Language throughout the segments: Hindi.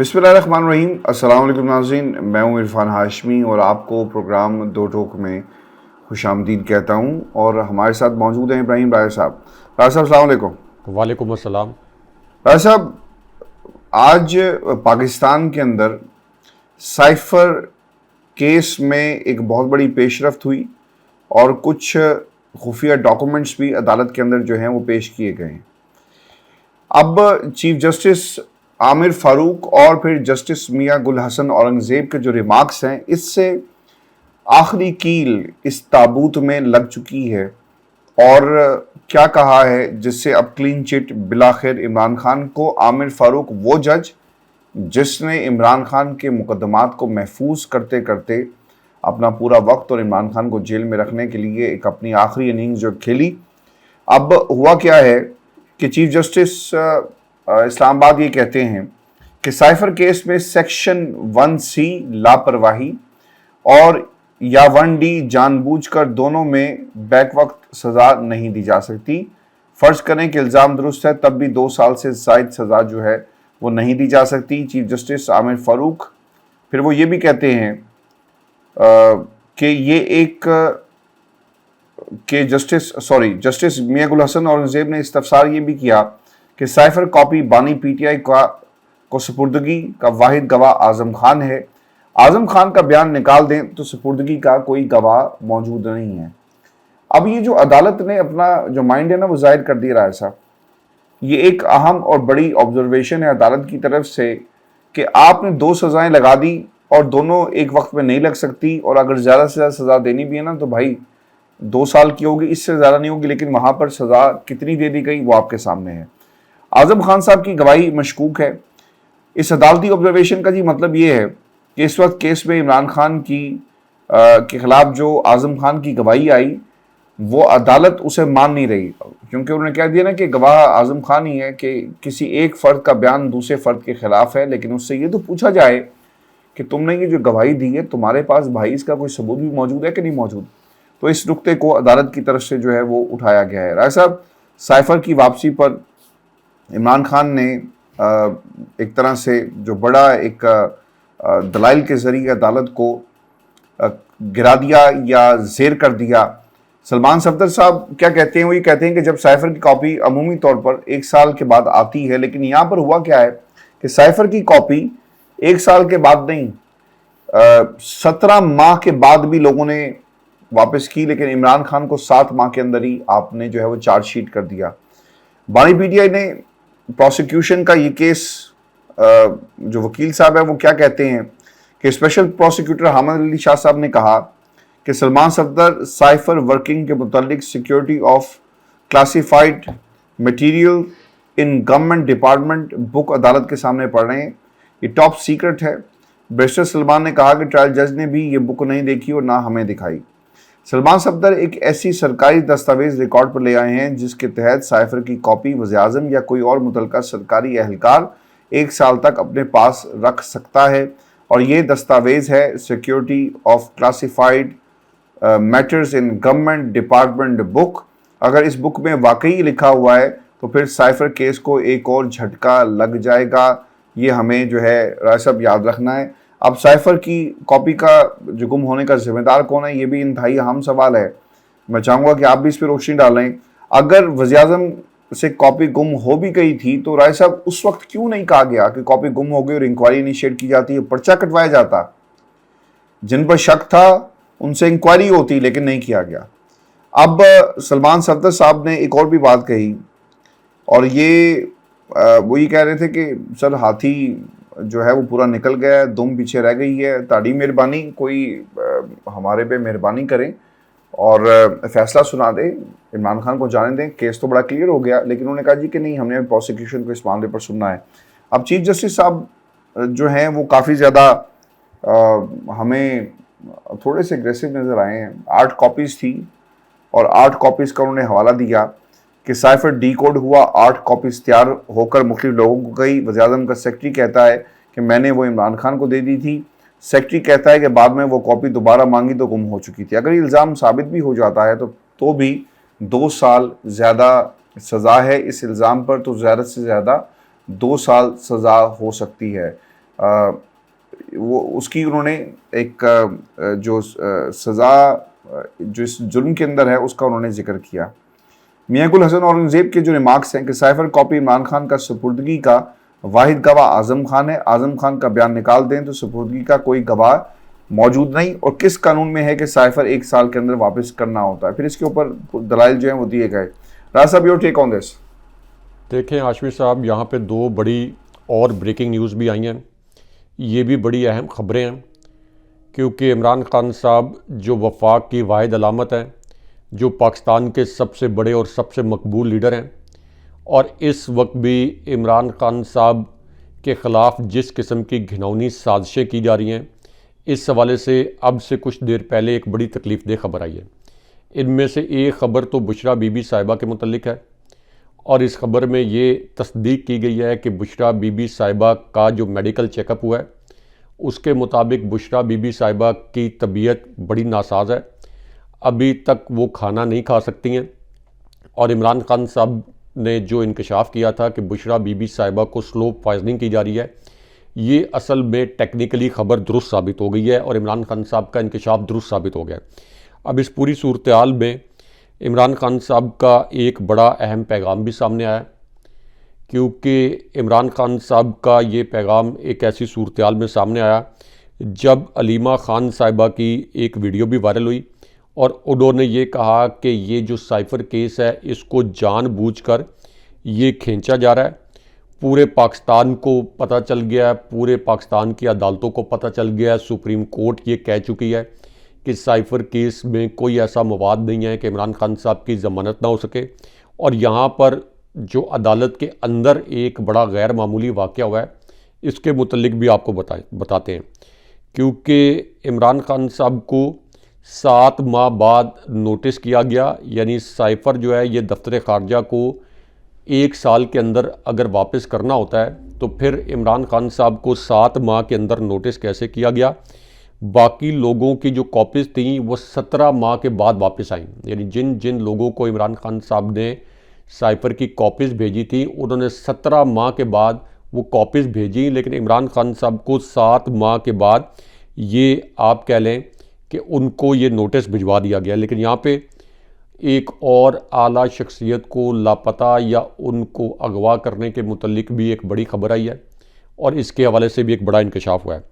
बिस्मिल्लाहिर्रहमानिर्रहीम। अस्सलाम वालेकुम नाज़रीन, मैं हूँ इरफान हाशमी और आपको प्रोग्राम दो टोक में खुशामदीद कहता हूँ। और हमारे साथ मौजूद हैं इब्राहिम राय साहब। राय साहब अस्सलाम वालेकुम। वालेकुम अस्सलाम। राय साहब, आज पाकिस्तान के अंदर साइफर केस में एक बहुत बड़ी पेशरफ्त हुई और कुछ खुफिया डॉक्यूमेंट्स भी अदालत के अंदर जो हैं वो पेश किए गए हैं। अब चीफ जस्टिस आमिर फारूक और फिर जस्टिस मियां गुल हसन औरंगजेब के जो रिमार्क्स हैं, इससे आखिरी कील इस ताबूत में लग चुकी है। और क्या कहा है जिससे अब क्लीन चिट बिलाखिर इमरान खान को आमिर फारूक, वो जज जिसने इमरान खान के मुकदमात को महफूज करते करते अपना पूरा वक्त और इमरान खान को जेल में रखने के लिए एक अपनी आखिरी इनिंग्स जो खेली, अब हुआ क्या है कि चीफ जस्टिस इस्लामाबाद ये कहते हैं कि साइफर केस में सेक्शन 1C लापरवाही और या 1D जानबूझकर दोनों में बैक वक्त सजा नहीं दी जा सकती। फर्ज करें कि इल्ज़ाम दुरुस्त है, तब भी 2 साल से ज़ायद सज़ा जो है वो नहीं दी जा सकती। चीफ जस्टिस आमिर फारूक फिर वो ये भी कहते हैं कि ये एक कि जस्टिस मियां गुल हसन औरंगजेब ने इस्तफसार ये भी किया कि साइफर कॉपी बानी पीटीआई को सुपुर्दगी का वाहिद गवाह आजम खान है। आजम खान का बयान निकाल दें तो सुपुर्दगी का कोई गवाह मौजूद नहीं है। अब ये जो अदालत ने अपना जो माइंड है ना वो जाहिर कर दिया है साहब, ये एक अहम और बड़ी ऑब्जर्वेशन है अदालत की तरफ से कि आपने 2 सजाएं लगा दी और दोनों एक वक्त में नहीं लग सकती। और अगर ज़्यादा से ज़्यादा सज़ा देनी भी है ना तो भाई 2 साल की होगी, इससे ज़्यादा नहीं होगी। लेकिन वहाँ पर सज़ा कितनी दे दी गई वो आपके सामने है। आजम खान साहब की गवाही मशकूक है। इस अदालती ऑब्जर्वेशन का जी मतलब ये है कि इस वक्त केस में इमरान खान के खिलाफ जो आजम खान की गवाही आई वो अदालत उसे मान नहीं रही, क्योंकि उन्होंने कह दिया ना कि गवाह आजम खान ही है कि किसी एक फ़र्द का बयान दूसरे फ़र्द के खिलाफ है। लेकिन उससे ये तो पूछा जाए कि तुमने ये जो गवाही दी है तुम्हारे पास भाई इसका कोई सबूत भी मौजूद है कि नहीं मौजूद। तो इस नुक्ते को अदालत की तरफ से जो है वो उठाया गया है। राय साहब, साइफर की वापसी पर इमरान खान ने एक तरह से जो बड़ा एक दलाइल के ज़रिए अदालत को गिरा दिया या ज़ेर कर दिया। सलमान सफदर साहब क्या कहते हैं, वो ये कहते हैं कि जब साइफर की कॉपी अमूमी तौर पर 1 साल के बाद आती है, लेकिन यहाँ पर हुआ क्या है कि साइफर की कॉपी 1 साल के बाद नहीं 17 माह के बाद भी लोगों ने वापस की। लेकिन इमरान खान को 7 माह के अंदर ही आपने जो है वो चार्जशीट कर दिया। बानी पीटीआई ने प्रोसिक्यूशन का ये केस, जो वकील साहब है वो क्या कहते हैं कि स्पेशल प्रोसिक्यूटर हामिद अली शाह साहब ने कहा कि सलमान सफदर साइफर वर्किंग के मुतालिक security of classified material in government department book अदालत के सामने पढ़ रहे हैं। ये टॉप सीक्रेट है। बैरिस्टर सलमान ने कहा कि ट्रायल जज ने भी ये बुक नहीं देखी और ना हमें दिखाई। सलमान सफदर एक ऐसी सरकारी दस्तावेज रिकॉर्ड पर ले आए हैं जिसके तहत साइफर की कॉपी वज़ीर-ए-आज़म या कोई और मुतल्लिका सरकारी एहलकार 1 साल तक अपने पास रख सकता है। और ये दस्तावेज है security of classified matters in government department book. अगर इस बुक में वाकई लिखा हुआ है तो फिर साइफर केस को एक और झटका लग जाएगा। ये हमें जो है राय साहब याद रखना है। अब साइफर की कॉपी का जो गुम होने का जिम्मेदार कौन है, ये भी इंतहाई अहम सवाल है। मैं चाहूँगा कि आप भी इस पर रोशनी डालें। अगर वज़ीर-ए-आज़म से कॉपी गुम हो भी गई थी तो राय साहब उस वक्त क्यों नहीं कहा गया कि कॉपी गुम हो गई और इंक्वायरी इनिशिएट की जाती है, पर्चा कटवाया जाता। जिन पर शक था उनसे इंक्वायरी होती, लेकिन नहीं किया गया। अब सलमान सफदर साहब ने एक और भी बात कही और वो ये कह रहे थे कि सर हाथी जो है वो पूरा निकल गया है, दुम पीछे रह गई है, ताड़ी मेहरबानी कोई हमारे पे मेहरबानी करें और फैसला सुना दे, इमरान खान को जाने दें, केस तो बड़ा क्लियर हो गया। लेकिन उन्होंने कहा जी कि नहीं, हमने प्रोसिक्यूशन को इस मामले पर सुनना है। अब चीफ जस्टिस साहब जो हैं वो काफ़ी ज़्यादा हमें थोड़े से एग्रेसिव नज़र आए हैं। 8 कॉपीज़ थी और 8 कॉपीज़ का उन्होंने हवाला दिया कि साइफर डी कोड हुआ, 8 कॉपीज़ तैयार होकर मुख्तलिफ लोगों को गई। वज़ीर-ए-आज़म का सेक्रेटरी कहता है कि मैंने वो इमरान खान को दे दी थी। सेक्रेटरी कहता है कि बाद में वो कॉपी दोबारा मांगी तो गुम हो चुकी थी। अगर इल्ज़ाम साबित भी हो जाता है तो भी 2 साल ज़्यादा सज़ा है इस इल्ज़ाम पर, तो ज़्यादा से ज़्यादा 2 साल सज़ा हो सकती है। वो उसकी उन्होंने एक जो सज़ा जो इस जुर्म के अंदर है उसका उन्होंने जिक्र किया। मियां गुल हसन औरंगजेब के जो रिमार्क्स हैं कि साइफर कॉपी इमरान खान का सुपुर्दगी का वाहिद गवाह आजम खान है, आजम खान का बयान निकाल दें तो सुपुर्दगी का कोई गवाह मौजूद नहीं, और किस कानून में है कि साइफर 1 साल के अंदर वापस करना होता है। फिर इसके ऊपर दलाइल जो हैं वो दिए गए। राज साहब, योर टेक ऑन दिस। देखें हाशमी साहब, यहाँ पे 2 बड़ी और ब्रेकिंग न्यूज़ भी आई हैं। ये भी बड़ी अहम ख़बरें हैं क्योंकि इमरान खान साहब जो वफाक की वाहिद अलामत हैं, जो पाकिस्तान के सबसे बड़े और सबसे मकबूल लीडर हैं, और इस वक्त भी इमरान खान साहब के ख़िलाफ़ जिस किस्म की घिनौनी साजिशें की जा रही हैं, इस हवाले से अब से कुछ देर पहले एक बड़ी तकलीफ़देह ख़बर आई है। इनमें से एक ख़बर तो बुशरा बीबी साहिबा के मुतल्लिक है, और इस ख़बर में ये तस्दीक की गई है कि बुशरा बीबी साहिबा का जो मेडिकल चेकअप हुआ है उसके मुताबिक बुशरा बीबी साहिबा की तबीयत बड़ी नासाज है, अभी तक वो खाना नहीं खा सकती हैं। और इमरान खान साहब ने जो इंकशाफ किया था कि बुशरा बीबी साहिबा को स्लो पॉइजनिंग की जा रही है, ये असल में टेक्निकली ख़बर दुरुस्त साबित हो गई है और इमरान खान साहब का इंकशाफ दुरुस्त साबित हो गया। अब इस पूरी सूरत हाल में इमरान खान साहब का एक बड़ा अहम पैगाम भी सामने आया, क्योंकि इमरान खान साहब का ये पैगाम एक ऐसी सूरत हाल में सामने आया जब अलीमा खान साहिबा की एक वीडियो भी वायरल हुई और उन्होंने ये कहा कि ये जो साइफ़र केस है इसको जानबूझकर ये खींचा जा रहा है। पूरे पाकिस्तान को पता चल गया है, पूरे पाकिस्तान की अदालतों को पता चल गया है, सुप्रीम कोर्ट ये कह चुकी है कि साइफ़र केस में कोई ऐसा मवाद नहीं है कि इमरान खान साहब की ज़मानत ना हो सके। और यहाँ पर जो अदालत के अंदर एक बड़ा गैर मामूली वाक़या हुआ है, इसके मुतल्लिक भी आपको बताते हैं, क्योंकि इमरान खान साहब को 7 माह बाद नोटिस किया गया। यानी साइफ़र जो है ये दफ्तर ख़ारजा को 1 साल के अंदर अगर वापस करना होता है तो फिर इमरान खान साहब को 7 माह के अंदर नोटिस कैसे किया गया। बाकी लोगों की जो कॉपीज़ थी वो 17 माह के बाद वापस आई। यानी जिन जिन लोगों को इमरान खान साहब ने साइफ़र की कॉपीज़ भेजी थी उन्होंने 17 माह के बाद वो कॉपीज़ भेजी, लेकिन इमरान खान साहब को 7 माह के बाद ये आप कह लें कि उनको ये नोटिस भिजवा दिया गया। लेकिन यहाँ पे एक और आला शख्सियत को लापता या उनको अगवा करने के मुतल्लिक भी एक बड़ी ख़बर आई है और इसके हवाले से भी एक बड़ा इंकशाफ हुआ है।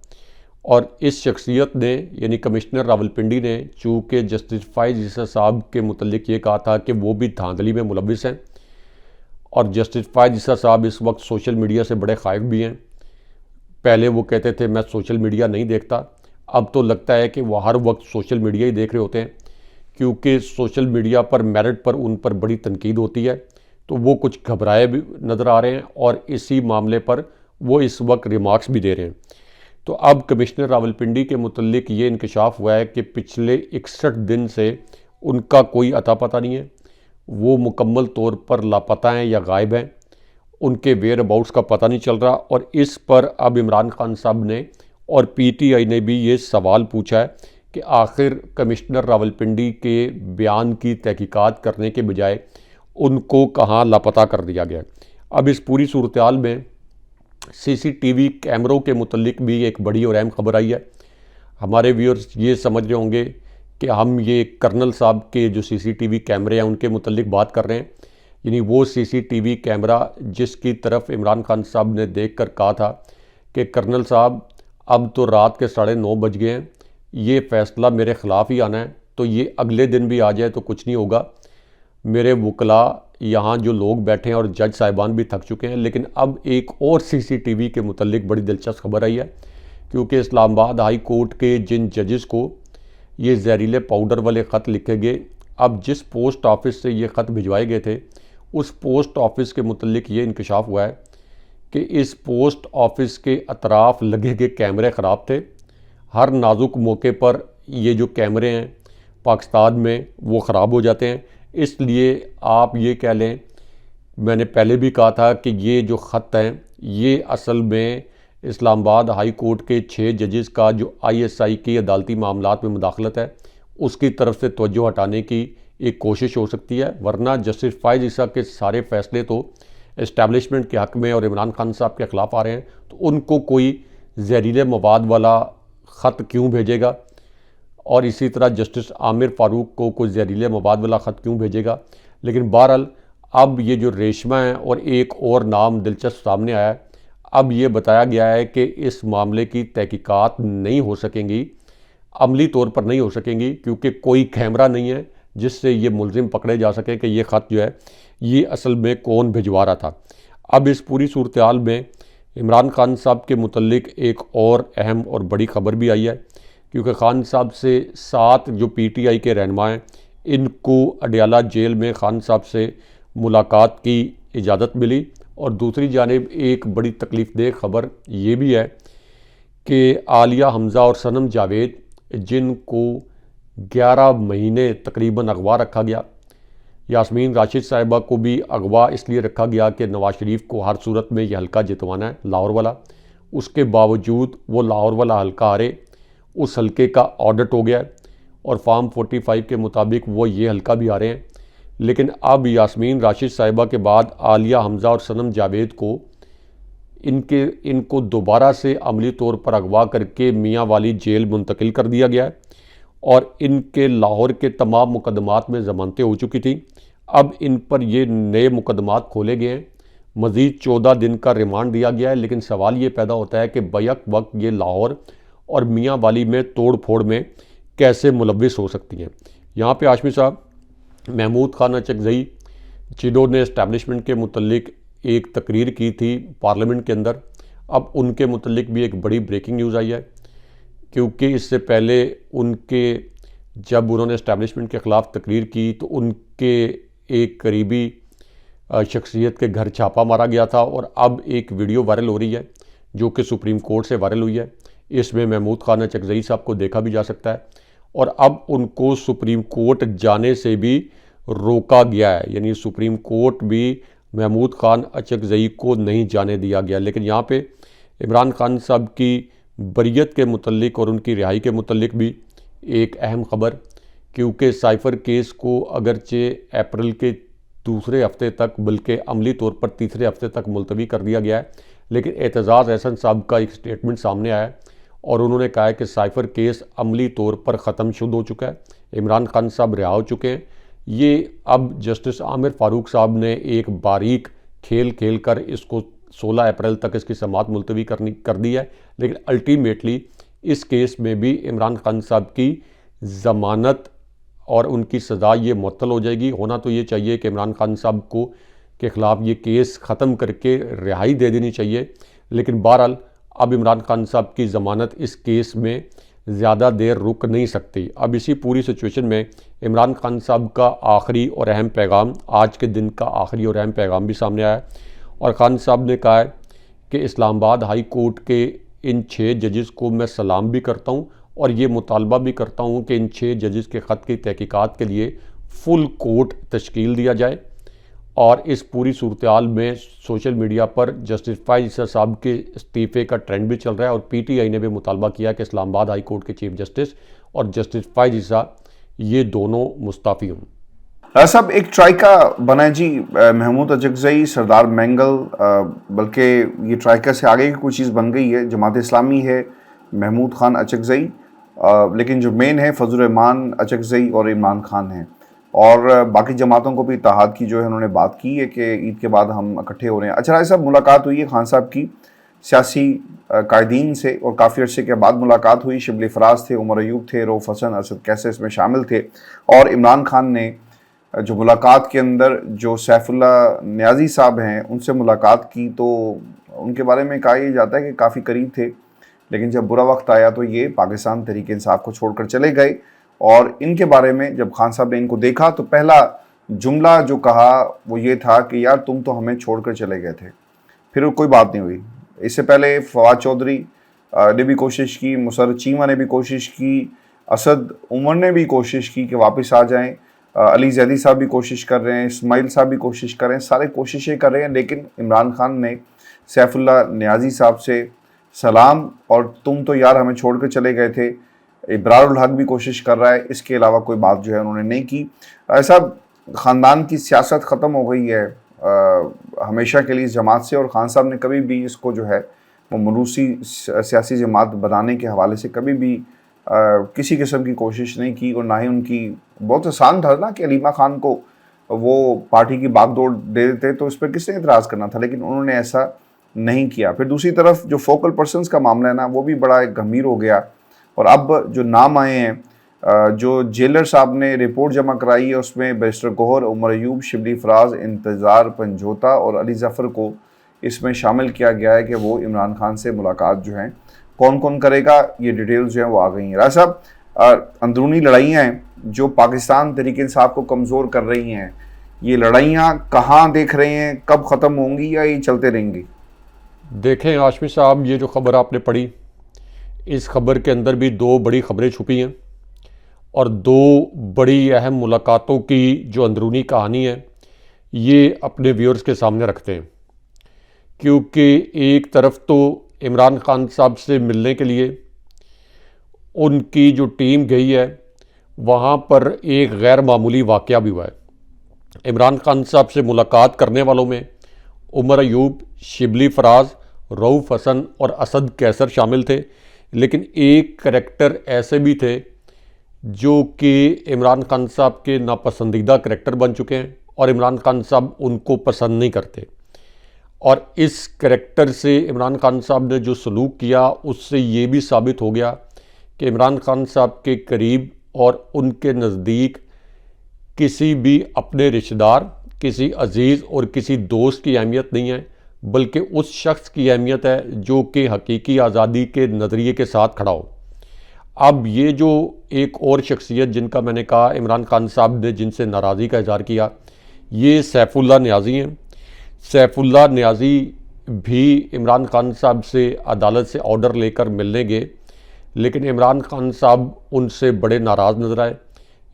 और इस शख्सियत ने यानी कमिश्नर रावलपिंडी ने चूँकि जस्टिस फ़ाइज़ ईसा साहब के मुतल्लिक ये कहा था कि वो भी धांधली में मुलविस हैं, और जस्टिस फ़ाइज़ ईसा साहब इस वक्त सोशल मीडिया से बड़े ख़ाइफ भी हैं। पहले वो कहते थे मैं सोशल मीडिया नहीं देखता, अब तो लगता है कि वो हर वक्त सोशल मीडिया ही देख रहे होते हैं, क्योंकि सोशल मीडिया पर मेरिट पर उन पर बड़ी तनकीद होती है। तो वो कुछ घबराए भी नज़र आ रहे हैं और इसी मामले पर वो इस वक्त रिमार्क्स भी दे रहे हैं। तो अब कमिश्नर रावलपिंडी के मुतल्लिक ये इंकशाफ हुआ है कि पिछले 61 दिन से उनका कोई अता पता नहीं है, वो मुकम्मल तौर पर लापता हैं या गायब हैं, उनके वेयर अबाउट्स का पता नहीं चल रहा। और इस पर अब इमरान खान साहब ने और पीटीआई ने भी ये सवाल पूछा है कि आखिर कमिश्नर रावलपिंडी के बयान की तहकीकात करने के बजाय उनको कहाँ लापता कर दिया गया। अब इस पूरी सूरत हाल में सीसीटीवी कैमरों के मुतल्लिक भी एक बड़ी और अहम ख़बर आई है। हमारे व्यूअर्स ये समझ रहे होंगे कि हम ये कर्नल साहब के जो सीसीटीवी कैमरे हैं उनके मुतल्लिक बात कर रहे हैं, यानी वो सीसीटीवी कैमरा जिसकी तरफ इमरान खान साहब ने देखकर कहा था कि कर्नल साहब अब तो रात के 9:30 बज गए हैं, ये फ़ैसला मेरे ख़िलाफ़ ही आना है, तो ये अगले दिन भी आ जाए तो कुछ नहीं होगा। मेरे वकला यहाँ जो लोग बैठे हैं और जज साहिबान भी थक चुके हैं। लेकिन अब एक और सीसीटीवी के मुतल्लिक बड़ी दिलचस्प खबर आई है, क्योंकि इस्लामाबाद हाई कोर्ट के जिन जजेस को ये जहरीले पाउडर वाले ख़त लिखे गए, अब जिस पोस्ट ऑफिस से ये ख़त भिजवाए गए थे उस पोस्ट ऑफिस के मुतल्लिक ये इंकशाफ हुआ है कि इस पोस्ट ऑफिस के अतराफ़ लगे गए कैमरे ख़राब थे। हर नाजुक मौके पर ये जो कैमरे हैं पाकिस्तान में वो ख़राब हो जाते हैं। इसलिए आप ये कह लें, मैंने पहले भी कहा था कि ये जो ख़त हैं ये असल में इस्लामाबाद हाई कोर्ट के 6 जजेस का जो ISI की अदालती मामलात में मुदाखलत है उसकी तरफ से तवज्जो हटाने की एक कोशिश हो सकती है, वरना जस्टिस फ़ाइज़ ईसा के सारे फ़ैसले तो इस्टेब्लिशमेंट के हक़ में और इमरान खान साहब के ख़िलाफ़ आ रहे हैं, तो उनको कोई जहरीले मवाद वाला ख़त क्यों भेजेगा, और इसी तरह जस्टिस आमिर फ़ारूक को कोई जहरीले मवाद वाला ख़त क्यों भेजेगा। लेकिन बहरहाल अब ये जो रेशमा है और एक और नाम दिलचस्प सामने आया है। अब ये बताया गया है कि इस मामले की तहकीकात नहीं हो सकेंगी, अमली तौर पर नहीं हो सकेंगी, क्योंकि कोई कैमरा नहीं है जिससे ये मुलजिम पकड़े जा सके कि ये ख़त जो है ये असल में कौन भिजवा रहा था। अब इस पूरी सूरत हाल में इमरान खान साहब के मुतल्लिक एक और अहम और बड़ी ख़बर भी आई है, क्योंकि खान साहब से 7 जो PTI के रहनुमा हैं इनको अडयाला जेल में खान साहब से मुलाकात की इजाज़त मिली। और दूसरी जानिब एक बड़ी तकलीफ़ देह ख़बर ये भी है कि आलिया हमज़ा और सनम जावेद, जिनको 11 महीने तकरीबन अगवा रखा गया, यास्मीन राशिद साहिबा को भी अगवा इसलिए रखा गया कि नवाज शरीफ को हर सूरत में ये हल्का जितवाना है, लाहौर वाला। उसके बावजूद वो लाहौर वाला हल्का हारे, उस हल्के का ऑडिट हो गया है और फॉर्म 45 के मुताबिक वो ये हल्का भी हारे हैं। लेकिन अब यास्मीन राशिद साहिबा के बाद आलिया हमज़ा और सनम जावेद को इनको दोबारा से अमली तौर पर अगवा करके मियाँ वाली जेल मुंतकिल कर दिया गया है और इनके लाहौर के तमाम मुकदमात में ज़मानतें हो चुकी थी। अब इन पर ये नए मुकदमात खोले गए हैं, मज़ीद 14 दिन का रिमांड दिया गया है। लेकिन सवाल ये पैदा होता है कि बैक वक्त ये लाहौर और मियाँ वाली में तोड़ फोड़ में कैसे मुलविस हो सकती हैं। यहाँ पे हाशमी साहब महमूद खान अचकज़ई, जिन्होंने इस्टेब्लिशमेंट के मुतल्लिक एक तकरीर की थी पार्लियामेंट के अंदर, अब उनके मुतल्लिक भी एक बड़ी ब्रेकिंग न्यूज़ आई है, क्योंकि इससे पहले जब उन्होंने इस्टेब्लिशमेंट के ख़िलाफ़ तकरीर की तो उनके एक करीबी शख्सियत के घर छापा मारा गया था और अब एक वीडियो वायरल हो रही है जो कि सुप्रीम कोर्ट से वायरल हुई है। इसमें महमूद खान अचकज़ई साहब को देखा भी जा सकता है और अब उनको सुप्रीम कोर्ट जाने से भी रोका गया है, यानी सुप्रीम कोर्ट भी महमूद खान अचकज़ई को नहीं जाने दिया गया। लेकिन यहाँ पे इमरान खान साहब की बरियत के मुतल्लिक और उनकी रिहाई के मुतल्लिक भी एक अहम ख़बर, क्योंकि साइफ़र केस को अगरचे अप्रैल के दूसरे हफ्ते तक बल्कि अमली तौर पर तीसरे हफ्ते तक मुलतवी कर दिया गया है, लेकिन एतज़ाज़ एहसन साहब का एक स्टेटमेंट सामने आया और उन्होंने कहा है कि साइफ़र केस अमली तौर पर ख़त्म शुद्ध हो चुका है, इमरान खान साहब रिहा हो चुके हैं। ये अब जस्टिस आमिर फ़ारूक साहब ने एक बारीक खेल खेल कर इसको 16 अप्रैल तक इसकी समाअत मुलतवी कर दी है। लेकिन अल्टीमेटली इस केस में भी इमरान खान साहब की ज़मानत और उनकी सज़ा ये मुअत्तल हो जाएगी। होना तो ये चाहिए कि इमरान खान साहब को के ख़िलाफ़ ये केस ख़त्म करके रिहाई दे देनी चाहिए, लेकिन बहरहाल अब इमरान खान साहब की ज़मानत इस केस में ज़्यादा देर रुक नहीं सकती। अब इसी पूरी सिचुएशन में इमरान खान साहब का आखिरी और अहम पैगाम, आज के दिन का आखिरी और अहम पैगाम भी सामने आया और खान साहब ने कहा है कि इस्लामाबाद हाई कोर्ट के इन 6 जजेस को मैं सलाम भी करता हूँ और ये मुतालबा भी करता हूँ कि इन 6 जजेस के ख़त की तहकीकात के लिए फुल कोर्ट तश्कील दिया जाए। और इस पूरी सूरत हाल में सोशल मीडिया पर जस्टिस फ़ाइज़ ईसा साहब के इस्तीफ़े का ट्रेंड भी चल रहा है और PTI ने भी मुतालबा किया कि इस्लामाबाद हाई कोर्ट के चीफ जस्टिस और जस्टिस फ़ाइज़ ईसा ये दोनों मुस्ताफ़ी हों। साहब एक ट्राइका बना है जी, महमूद अचकज़ई, सरदार मैंगल, बल्कि ये ट्राइका से आगे की कोई चीज़ बन गई है। जमात इस्लामी है, महमूद खान अचकज़ई, लेकिन जो मेन है फजल रहमान अचकज़ई और इमरान खान हैं। और बाकी जमातों को भी इत्तेहाद की जो है उन्होंने बात की है कि ईद के बाद हम इकट्ठे हो रहे हैं। अच्छा राय साहब, मुलाकात हुई है खान साहब की सियासी कायदीन से और काफ़ी अर्से के बाद मुलाकात हुई। शिबली फराज थे, उमर अयूब थे, रऊफ़ हसन, असद कैसे इसमें शामिल थे। और इमरान खान ने जो मुलाकात के अंदर जो सैफुल्लाह न्याज़ी साहब हैं उनसे मुलाकात की, तो उनके बारे में कहा यह जाता है कि काफ़ी करीब थे, लेकिन जब बुरा वक्त आया तो ये पाकिस्तान तहरीक इंसाफ को छोड़कर चले गए। और इनके बारे में जब खान साहब ने इनको देखा तो पहला जुमला जो कहा वो ये था कि यार तुम तो हमें छोड़कर चले गए थे। फिर कोई बात नहीं हुई। इससे पहले फवाद चौधरी ने भी कोशिश की, मुसर्रत चीमा ने भी कोशिश की, असद उमर ने भी कोशिश की कि वापस आ जाएं, अली जैदी साहब भी कोशिश कर रहे हैं, इस्माइल साहब भी कोशिश कर रहे हैं, सारे कोशिशें कर रहे हैं। लेकिन इमरान खान ने सैफुल्लाह न्याज़ी साहब से सलाम और तुम तो यार हमें छोड़ कर चले गए थे, इब्रारुल हक भी कोशिश कर रहा है, इसके अलावा कोई बात जो है उन्होंने नहीं की। ऐसा ख़ानदान की सियासत ख़त्म हो गई है हमेशा के लिए इस जमात से, और खान साहब ने कभी भी इसको जो है वो मरूसी सियासी जमात बनाने के हवाले से कभी भी किसी किस्म की कोशिश नहीं की, और ना ही उनकी, बहुत आसान था ना कि अलीमा खान को वो पार्टी की बागडोर दे देते तो इस पर किसने इतराज़ करना था, लेकिन उन्होंने ऐसा नहीं किया। फिर दूसरी तरफ जो फोकल पर्सनस का मामला है ना, वो भी बड़ा एक गंभीर हो गया, और अब जो नाम आए हैं, जो जेलर साहब ने रिपोर्ट जमा कराई है उसमें बैरिस्टर गौहर, उमर अयूब, शिबली फराज, इंतज़ार पंजोता और अली ज़फ़र को इसमें शामिल किया गया है कि वो इमरान खान से मुलाकात जो है कौन कौन करेगा, ये डिटेल्स जो हैं वो आ गई हैं। राय साहब, अंदरूनी लड़ाइयाँ हैं जो पाकिस्तान तहरीक इंसाफ को कमज़ोर कर रही हैं, ये लड़ाइयाँ कहाँ देख रहे हैं, कब ख़त्म होंगी या ये चलते रहेंगी? देखें हाशमी साहब, ये जो ख़बर आपने पढ़ी, इस खबर के अंदर भी दो बड़ी खबरें छुपी हैं और दो बड़ी अहम मुलाकातों की जो अंदरूनी कहानी है ये अपने व्यूअर्स के सामने रखते हैं। क्योंकि एक तरफ तो इमरान खान साहब से मिलने के लिए उनकी जो टीम गई है, वहाँ पर एक गैर मामूली वाक़या भी हुआ है। इमरान खान साहब से मुलाकात करने वालों में उमर अयूब, शिबली फराज, रऊफ़ हसन और असद कैसर शामिल थे, लेकिन एक करैक्टर ऐसे भी थे जो कि इमरान खान साहब के नापसंदीदा करैक्टर बन चुके हैं और इमरान खान साहब उनको पसंद नहीं करते। और इस करैक्टर से इमरान खान साहब ने जो सलूक किया उससे ये भी साबित हो गया कि इमरान खान साहब के करीब और उनके नज़दीक किसी भी अपने रिश्तेदार, किसी अजीज़ और किसी दोस्त की अहमियत नहीं है, बल्कि उस शख्स की अहमियत है जो कि हकीकी आज़ादी के नज़रिए के साथ खड़ा हो। अब ये जो एक और शख्सियत जिनका मैंने कहा इमरान खान साहब ने जिनसे नाराज़गी का इज़हार किया, ये सैफुल्लाह नियाज़ी हैं। सैफुल्लाह नियाज़ी भी इमरान खान साहब से अदालत से ऑर्डर लेकर मिलने गए, लेकिन इमरान खान साहब उनसे बड़े नाराज़ नज़र आए।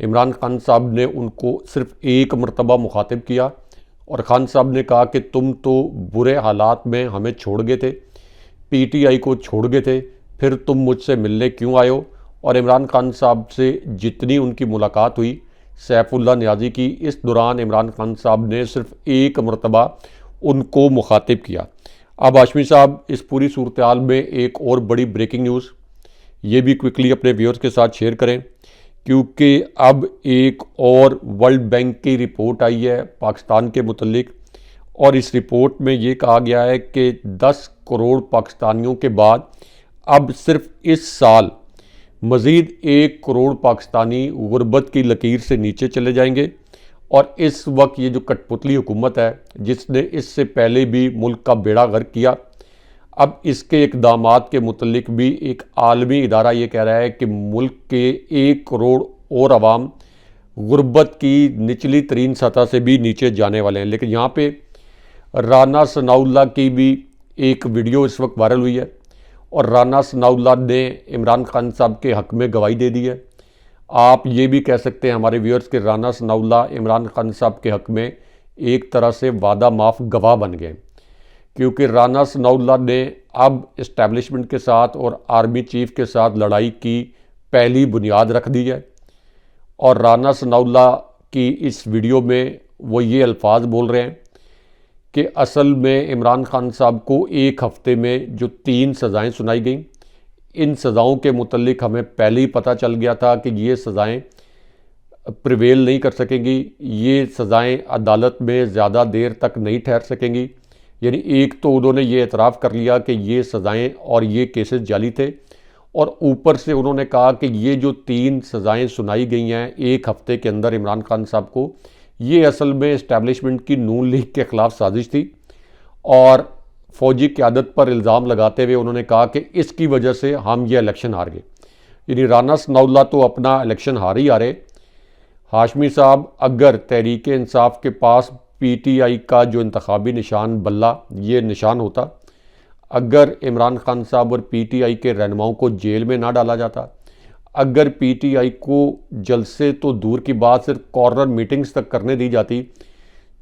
इमरान खान साहब ने उनको सिर्फ़ एक मरतबा मुखातिब किया और खान साहब ने कहा कि तुम तो बुरे हालात में हमें छोड़ गए थे, पीटीआई को छोड़ गए थे, फिर तुम मुझसे मिलने क्यों आए हो? और इमरान खान साहब से जितनी उनकी मुलाकात हुई सैफुल्लाह नियाज़ी की, इस दौरान इमरान खान साहब ने सिर्फ़ एक मरतबा उनको मुखातिब किया। अब हाशमी साहब, इस पूरी सूरत हाल में एक और बड़ी ब्रेकिंग न्यूज़, ये भी क्विकली अपने व्यूअर्स के साथ शेयर करें, क्योंकि अब एक और वर्ल्ड बैंक की रिपोर्ट आई है पाकिस्तान के मुतल्लिक, और इस रिपोर्ट में ये कहा गया है कि 10 करोड़ पाकिस्तानियों के बाद अब सिर्फ इस साल मज़ीद 1 करोड़ पाकिस्तानी गुर्बत की लकीर से नीचे चले जाएंगे। और इस वक्त ये जो कठपुतली हुकूमत है जिसने इससे पहले भी मुल्क का बेड़ा गर्क किया, अब इसके इक़दामात के मुतल्लिक भी एक आलमी इदारा ये कह रहा है कि मुल्क के 1 करोड़ और अवाम गुर्बत की निचली तरीन सतह से भी नीचे जाने वाले हैं। लेकिन यहाँ पे राना सनाउल्लाह की भी एक वीडियो इस वक्त वायरल हुई है और राना सनाउल्लाह ने इमरान खान साहब के हक़ में गवाही दे दी है। आप ये भी कह सकते हैं हमारे व्यूअर्स के राना सनाउल्लाह इमरान खान साहब के हक़ में एक तरह से वादा माफ़ गवाह बन गए, क्योंकि राना सनाउल्लाह ने अब इस्टेब्लिशमेंट के साथ और आर्मी चीफ के साथ लड़ाई की पहली बुनियाद रख दी है। और राना सनाउल्लाह की इस वीडियो में वो ये अल्फाज बोल रहे हैं कि असल में इमरान खान साहब को एक हफ़्ते में जो 3 सज़ाएँ सुनाई गई, इन सज़ाओं के मुतल्लिक हमें पहले ही पता चल गया था कि ये सज़ाएँ प्रिवेल नहीं कर सकेंगी, ये सज़ाएँ अदालत में ज़्यादा देर तक नहीं ठहर सकेंगी। यानी एक तो उन्होंने ये एतराफ़ कर लिया कि ये सज़ाएँ और ये केसेस जाली थे, और ऊपर से उन्होंने कहा कि ये जो 3 सज़ाएँ सुनाई गई हैं एक हफ़्ते के अंदर इमरान खान साहब को, ये असल में इस्टेब्लिशमेंट की नून लीग के ख़िलाफ़ साजिश थी। और फ़ौजी क़यादत पर इल्ज़ाम लगाते हुए उन्होंने कहा कि इसकी वजह से हम ये इलेक्शन हार गए। यानी राना सनाउल्लाह तो अपना इलेक्शन हार ही हारे। हाशमी साहब, अगर तहरीक इंसाफ के पास पीटीआई का जो इंतखाबी निशान बल्ला, ये निशान होता, अगर इमरान खान साहब और पीटीआई के रहनुमाओं को जेल में ना डाला जाता, अगर पीटीआई को जलसे तो दूर की बात सिर्फ कॉर्नर मीटिंग्स तक करने दी जाती,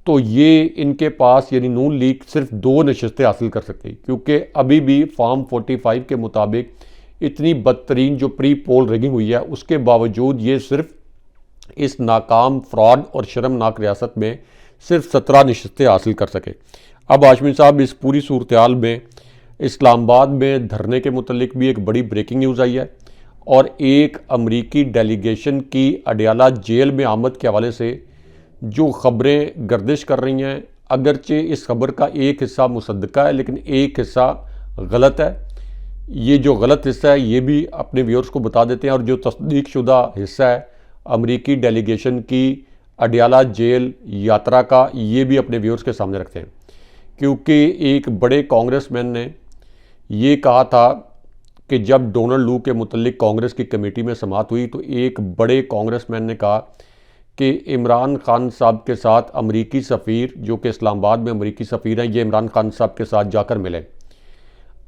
तो ये इनके पास यानी नून लीग सिर्फ 2 नशस्तें हासिल कर सकती, क्योंकि अभी भी फॉर्म 45 के मुताबिक इतनी बदतरीन जो प्री पोल रिगिंग हुई है उसके बावजूद ये सिर्फ इस नाकाम फ्रॉड और शर्मनाक रियासत में सिर्फ 17 नशस्तें हासिल कर सके। अब हाशमी साहब, इस पूरी सूरत हाल में इस्लामाबाद में धरने के मुतल्लिक भी एक बड़ी ब्रेकिंग न्यूज़ आई है और एक अमरीकी डेलीगेशन की अडयाला जेल में आमद के हवाले से जो ख़बरें गर्दिश कर रही हैं, अगरचे इस खबर का एक हिस्सा मुसद्दका है लेकिन एक हिस्सा गलत है। ये जो गलत हिस्सा है ये भी अपने व्यूअर्स को बता देते हैं और जो तस्दीक शुदा हिस्सा है अमरीकी डेलीगेशन की अडयाला जेल यात्रा का, ये भी अपने व्यूअर्स के सामने रखते हैं। क्योंकि एक बड़े कांग्रेसमैन ने ये कहा था कि जब डोनाल्ड लू के मुतल्लिक कांग्रेस की कमेटी में समाअत हुई तो एक बड़े कांग्रेसमैन ने कहा कि इमरान खान साहब के साथ अमरीकी सफ़ीर, जो कि इस्लामाबाद में अमरीकी सफ़ीर हैं, ये इमरान खान साहब के साथ जाकर मिले।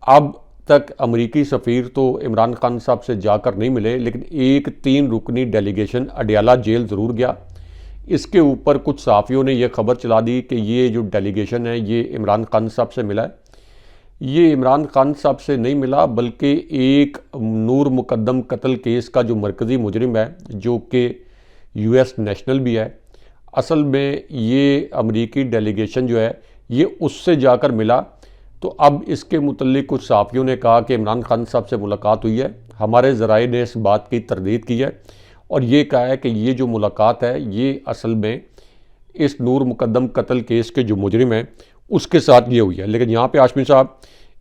अब तक अमरीकी सफ़ीर तो इमरान खान साहब से जाकर नहीं मिले, लेकिन एक 3 रुकनी डेलीगेशन अडयाला जेल ज़रूर गया। इसके ऊपर कुछ सहाफ़ियों ने यह खबर चला दी कि ये जो डेलीगेशन है ये इमरान खान साहब से मिला है। ये इमरान खान साहब से नहीं मिला बल्कि एक नूर मुकद्दम कत्ल केस का जो मरकज़ी मुजरिम है, जो कि यूएस नेशनल भी है, असल में ये अमरीकी डेलीगेशन जो है ये उससे जाकर मिला। तो अब इसके मुतल्लिक कुछ सहाफ़ियों ने कहा कि इमरान खान साहब से मुलाकात हुई है। हमारे ज़राए ने इस बात की तरदीद की है और ये कहा है कि ये जो मुलाकात है ये असल में इस नूर मुकद्दम कत्ल केस के जो मुजरिम हैं उसके साथ ये हुई है। लेकिन यहाँ पे हाशमी साहब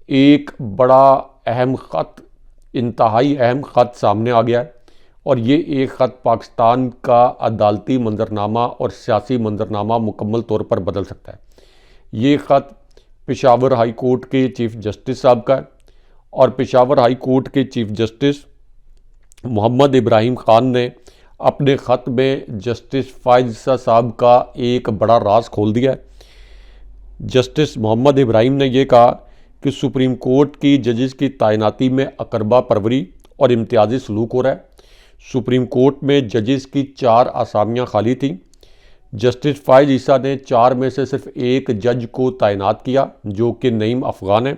एक बड़ा अहम ख़त, इंतहाई अहम ख़त सामने आ गया है और ये एक ख़त पाकिस्तान का अदालती मंजरनामा और सियासी मंजरनामा मुकम्मल तौर पर बदल सकता है। ये ख़त पेशावर हाई कोर्ट के चीफ़ जस्टिस साहब का है और पेशावर हाई कोर्ट के चीफ़ जस्टिस मोहम्मद इब्राहिम ख़ान ने अपने ख़त में जस्टिस फ़ाइज़ ईसा साहब का एक बड़ा राज खोल दिया है। जस्टिस मोहम्मद इब्राहिम ने यह कहा कि सुप्रीम कोर्ट की जजेस की तैनाती में अकरबा परवरी और इम्तियाजी सलूक हो रहा है। सुप्रीम कोर्ट में जजेस की 4 आसामियाँ खाली थीं। जस्टिस फ़ाइज़ ईसा ने 4 में से सिर्फ एक जज को तैनात किया जो कि नईम अफ़गान है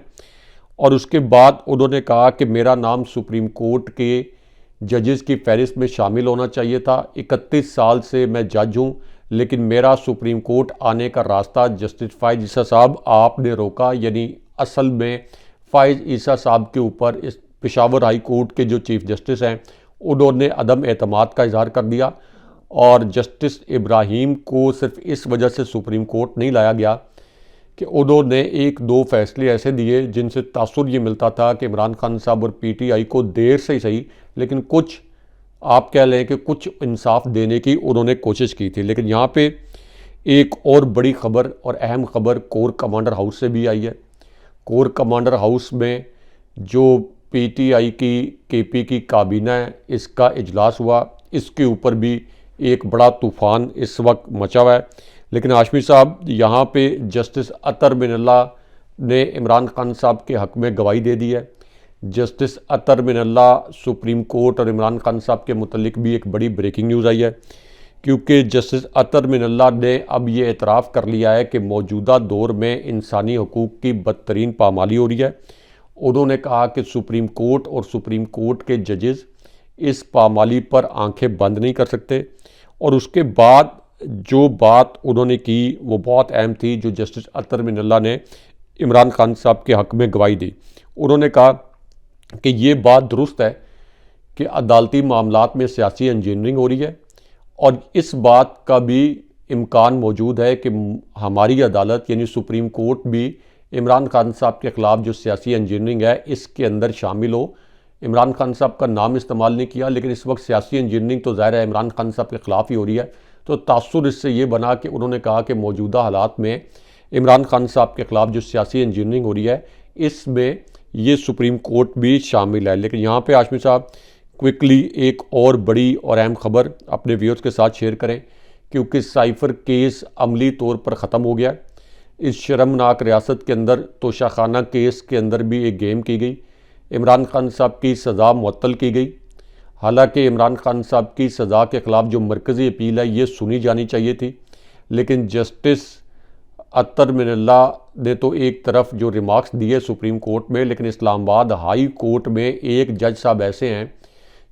और उसके बाद उन्होंने कहा कि मेरा नाम सुप्रीम कोर्ट के जजेस की फहरिस्त में शामिल होना चाहिए था। 31 साल से मैं जज हूँ लेकिन मेरा सुप्रीम कोर्ट आने का रास्ता जस्टिस फ़ाइज़ ईसा साहब आपने रोका। यानी असल में फ़ाइज़ ईसा साहब के ऊपर इस पेशावर हाई कोर्ट के जो चीफ़ जस्टिस हैं उन्होंने अदम एतमाद का इजहार कर दिया और जस्टिस इब्राहीम को सिर्फ इस वजह से सुप्रीम कोर्ट नहीं लाया गया कि उन्होंने 1-2 फैसले ऐसे दिए जिनसे तासुर ये मिलता था कि इमरान खान साहब और पीटीआई को देर से ही सही लेकिन कुछ, आप कह लें कि कुछ इंसाफ देने की उन्होंने कोशिश की थी। लेकिन यहाँ पे एक और बड़ी ख़बर और अहम ख़बर कोर कमांडर हाउस से भी आई है। कोर कमांडर हाउस में जो पीटीआई की केपी की काबीना है इसका इजलास हुआ, इसके ऊपर भी एक बड़ा तूफ़ान इस वक्त मचा हुआ है। लेकिन हाशमी साहब यहाँ पे जस्टिस अतर मिनल्ला ने इमरान खान साहब के हक़ में गवाही दे दी है। जस्टिस अतर मिनल्ला सुप्रीम कोर्ट और इमरान खान साहब के मुतल्लिक भी एक बड़ी ब्रेकिंग न्यूज़ आई है क्योंकि जस्टिस अतर मिनल्ला ने अब ये एतराफ़ कर लिया है कि मौजूदा दौर में इंसानी हकूक़ की बदतरीन पामाली हो रही है। उन्होंने कहा कि सुप्रीम कोर्ट और सुप्रीम कोर्ट के जजेस इस पामाली पर आंखें बंद नहीं कर सकते। और उसके बाद जो बात उन्होंने की वो बहुत अहम थी, जो जस्टिस अतर मिनल्ला ने इमरान खान साहब के हक़ में गवाही दी। उन्होंने कहा कि ये बात दुरुस्त है कि अदालती मामलात में सियासी इंजीनियरिंग हो रही है और इस बात का भी इम्कान मौजूद है कि हमारी अदालत यानी सुप्रीम कोर्ट भी इमरान खान साहब के ख़िलाफ़ जो सियासी इंजीनियरिंग है इसके अंदर शामिल हो। इमरान खान साहब का नाम इस्तेमाल नहीं किया लेकिन इस वक्त सियासी इंजीनियरिंग तो ज़ाहिर है इमरान खान साहब के ख़िलाफ़ ही हो रही है। तो तासुर इससे ये बना कि उन्होंने कहा कि मौजूदा हालात में इमरान खान साहब के ख़िलाफ़ जो सियासी इंजीनियरिंग हो रही है इसमें ये सुप्रीम कोर्ट भी शामिल है। लेकिन यहाँ पे हाशमी साहब क्विकली एक और बड़ी और अहम ख़बर अपने व्यूअर्स के साथ शेयर करें क्योंकि साइफ़र केस अमली तौर पर ख़त्म हो गया। इस शर्मनाक रियासत के अंदर तोशाखाना केस के अंदर भी एक गेम की गई। इमरान खान साहब की सज़ा मुअत्तल की गई। हालांकि इमरान खान साहब की सज़ा के ख़िलाफ़ जो मरकज़ी अपील है ये सुनी जानी चाहिए थी लेकिन जस्टिस अतर मिनल्ला ने तो एक तरफ जो रिमार्क्स दिए सुप्रीम कोर्ट में, लेकिन इस्लामाबाद हाई कोर्ट में एक जज साहब ऐसे हैं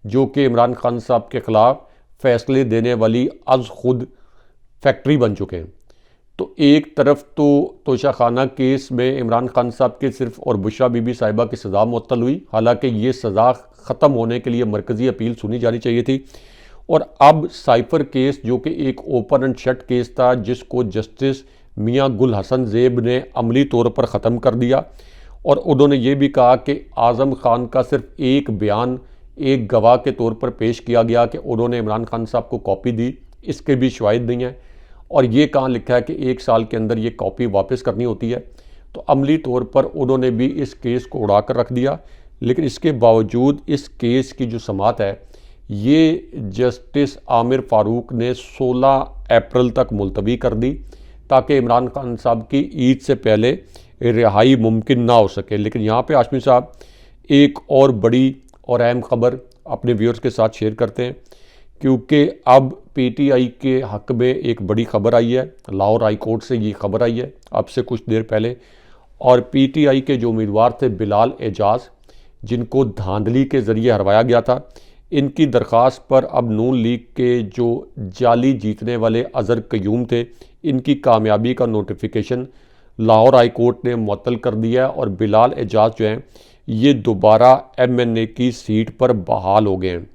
जो कि इमरान खान साहब के ख़िलाफ़ फ़ैसले देने वाली अज़ खुद फैक्ट्री बन चुके हैं। तो एक तरफ तो तोशाखाना केस में इमरान खान साहब के सिर्फ और बुशरा बीबी साहिबा की सज़ा मुअत्तल हुई, हालांकि ये सज़ा ख़त्म होने के लिए मरकज़ी अपील सुनी जानी चाहिए थी। और अब साइफर केस जो कि एक ओपन एंड शट केस था, जिसको जस्टिस मियां गुल हसन ज़ेब ने अमली तौर पर ख़त्म कर दिया, और उन्होंने ये भी कहा कि आज़म खान का सिर्फ एक बयान एक गवाह के तौर पर पेश किया गया कि उन्होंने इमरान खान साहब को कॉपी दी, इसके भी शवाहिद नहीं है, और ये कहाँ लिखा है कि 1 साल के अंदर ये कॉपी वापस करनी होती है। तो अमली तौर पर उन्होंने भी इस केस को उड़ा कर रख दिया। लेकिन इसके बावजूद इस केस की जो समाअत है ये जस्टिस आमिर फ़ारूक ने 16 अप्रैल तक मुलतवी कर दी, ताकि इमरान खान साहब की ईद से पहले रिहाई मुमकिन ना हो सके। लेकिन यहाँ पे हाशमी साहब एक और बड़ी और अहम ख़बर अपने व्यूअर्स के साथ शेयर करते हैं, क्योंकि अब पीटीआई के हक़ में एक बड़ी ख़बर आई है। लाहौर हाई कोर्ट से ये ख़बर आई है अब से कुछ देर पहले, और पीटीआई के जो उम्मीदवार थे बिलाल एजाज, जिनको धांधली के ज़रिए हरवाया गया था, इनकी दरख्वास्त पर अब नून लीग के जो जाली जीतने वाले अज़हर क़य्यूम थे, इनकी कामयाबी का नोटिफिकेशन लाहौर हाई कोर्ट ने मुअत्तल कर दिया है, और बिलाल एजाज जो हैं ये दोबारा MNA की सीट पर बहाल हो गए हैं।